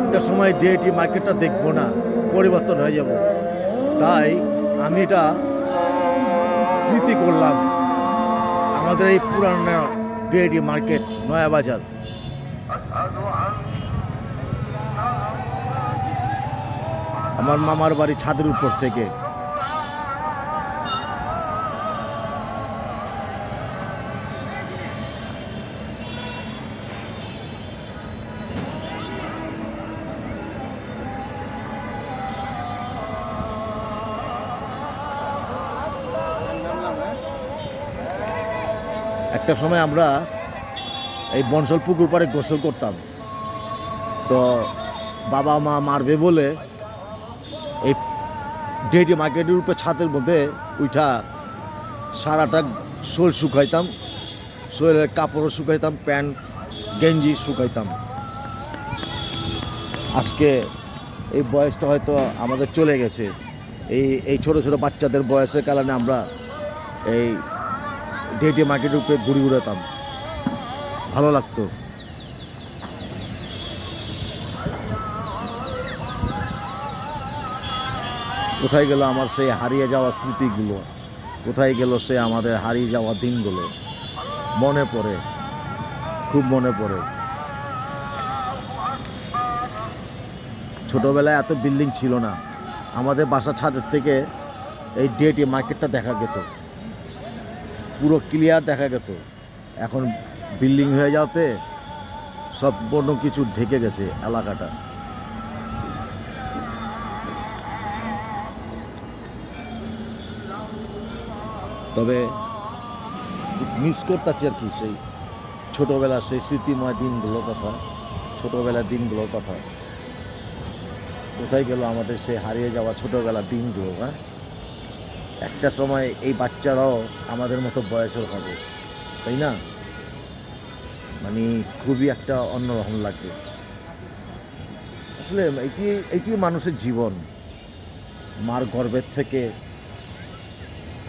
একটা সময় ডিআইটি মার্কেটটা দেখবো না, পরিবর্তন হয়ে যাব। তাই আমি এটা স্মৃতি করলাম আমাদের এই পুরানো ডিআইটি মার্কেট নয়া বাজার। আমার মামার বাড়ি ছাদের উপর থেকে। একটা সময় আমরা এই বনসল পুকুর পাড়ে গোসল করতাম, তো বাবা মা মারবে বলে এই ডিআইটি মার্কেটের উপরে ছাদের মধ্যে উঠা সারাটা শোল শুকাইতাম, শোলের কাপড়ও শুকাইতাম, প্যান্ট গেঞ্জি শুকাইতাম। আজকে এই বয়সটা হয়তো আমাদের চলে গেছে। এই ছোটো ছোটো বাচ্চাদের বয়সের কারণে আমরা এই ডিআইটি মার্কেটের উপরে ঘুরে ঘুরেতাম, ভালো লাগতো। কোথায় গেল আমার সেই হারিয়ে যাওয়া স্মৃতিগুলো, কোথায় গেল সে আমাদের হারিয়ে যাওয়া দিনগুলো? মনে পড়ে, খুব মনে পড়ে। ছোটোবেলায় এত বিল্ডিং ছিল না, আমাদের বাসার ছাদের থেকে এই ডিআইটি মার্কেটটা দেখা যেত, পুরো ক্লিয়ার দেখা যেত। এখন বিল্ডিং হয়ে যাওয়াতে সম্পূর্ণ কিছু ঢেকে গেছে এলাকাটা। তবে মিস করতেছি আর কি সেই ছোটোবেলার সেই স্মৃতিময় দিনগুলোর কথা, ছোটোবেলার দিনগুলোর কথা। কোথায় গেল আমাদের সেই হারিয়ে যাওয়া ছোটোবেলার দিনগুলো? হ্যাঁ, একটা সময় এই বাচ্চারাও আমাদের মতো বয়সের হবে, তাই না? মানে খুবই একটা অন্যরকম লাগবে আসলে। এটি মানুষের জীবন। মার গর্ভের থেকে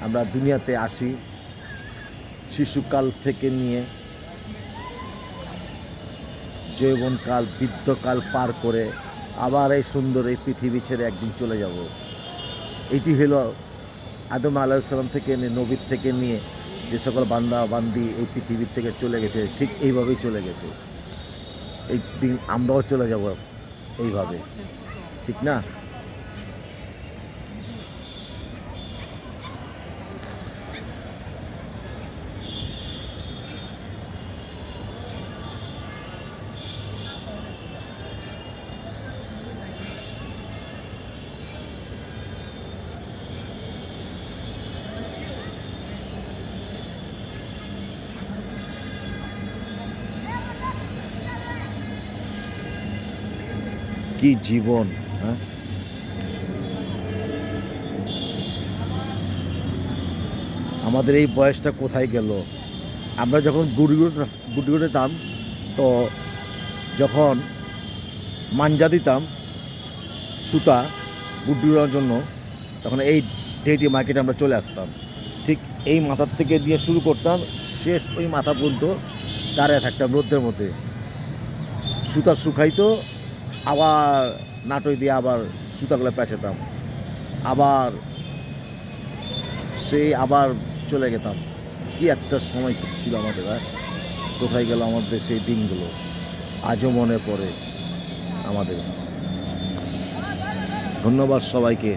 আমরা দুনিয়াতে আসি, শিশুকাল থেকে নিয়ে যৌবনকাল, বৃদ্ধকাল পার করে আবার এই সুন্দর এই পৃথিবী ছেড়ে একদিন চলে যাব। এটি হলো আদম আলাইহিস সালাম থেকে নিয়ে, নবীর থেকে নিয়ে যে সকল বান্দা বান্দি এই পৃথিবীর থেকে চলে গেছে, ঠিক এইভাবেই চলে গেছে। এই দিন আমরাও চলে যাব এইভাবে, ঠিক না? কি জীবন! হ্যাঁ, আমাদের এই বয়সটা কোথায় গেল? আমরা যখন গুড়ি গুড়িতাম, তো যখন মাঞ্জা দিতাম সুতা গুড়ির জন্য, তখন এই ডিআইটি মার্কেটে আমরা চলে আসতাম। ঠিক এই মাথার থেকে দিয়ে শুরু করতাম, শেষ ওই মাথা পর্যন্ত দাঁড়িয়ে থাকতাম রোদ্রের মধ্যে। সুতা শুকাইতো, আবার নাটই দিয়ে আবার সুতাগুলো পেঁচাতাম, আবার আবার চলে যেতাম। কি একটা সময় ছিল আমাদের! কোথায় গেল আমাদের সেই দিনগুলো? আজও মনে পড়ে আমাদের। ধন্যবাদ সবাইকে।